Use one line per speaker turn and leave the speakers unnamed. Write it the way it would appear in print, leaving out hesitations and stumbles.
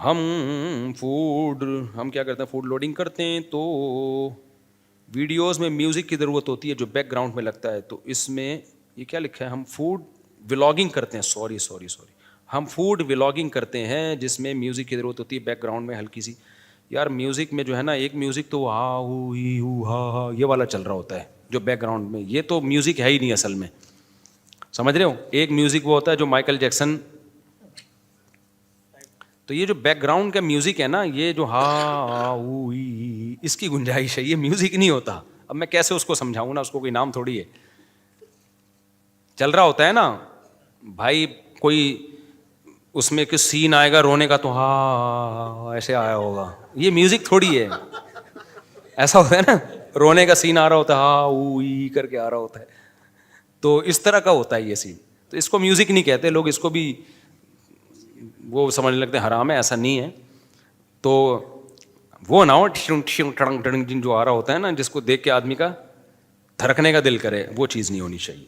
हम क्या करते हैं, फूड लोडिंग करते हैं तो वीडियोस में म्यूज़िक की ज़रूरत होती है जो बैकग्राउंड में लगता है। तो इसमें ये क्या लिखा है, हम फूड व्लॉगिंग करते हैं, सॉरी हम फूड व्लॉगिंग करते हैं जिसमें म्यूज़िक की ज़रूरत होती है बैकग्राउंड में हल्की सी। यार म्यूज़िक में जो है ना, एक म्यूज़िक तो हा हू ही हू हा ये वाला चल रहा होता है जो बैकग्राउंड में, ये तो म्यूज़िक है ही नहीं असल में, समझ रहे हो। एक म्यूज़िक वो होता है जो माइकल जैक्सन, तो ये जो बैकग्राउंड का म्यूजिक है ना, ये जो हा ऊ ई, इसकी गुंजाइश है, ये म्यूजिक नहीं होता। अब मैं कैसे उसको समझाऊं ना, उसको कोई नाम थोड़ी है, चल रहा होता है ना भाई, कोई उसमें कुछ सीन आएगा रोने का तो हा ऐसे आया होगा, ये म्यूजिक थोड़ी है। ऐसा होता है ना, रोने का सीन आ रहा होता है हा ऊ ई करके आ रहा होता है, तो इस तरह का होता है ये सीन। तो इसको म्यूजिक नहीं कहते लोग, इसको भी वो समझने लगते हैं हराम है, ऐसा नहीं है। तो वो ना हो जो आ रहा होता है ना, जिसको देख के आदमी का धड़कने का दिल करे, वो चीज़ नहीं होनी चाहिए।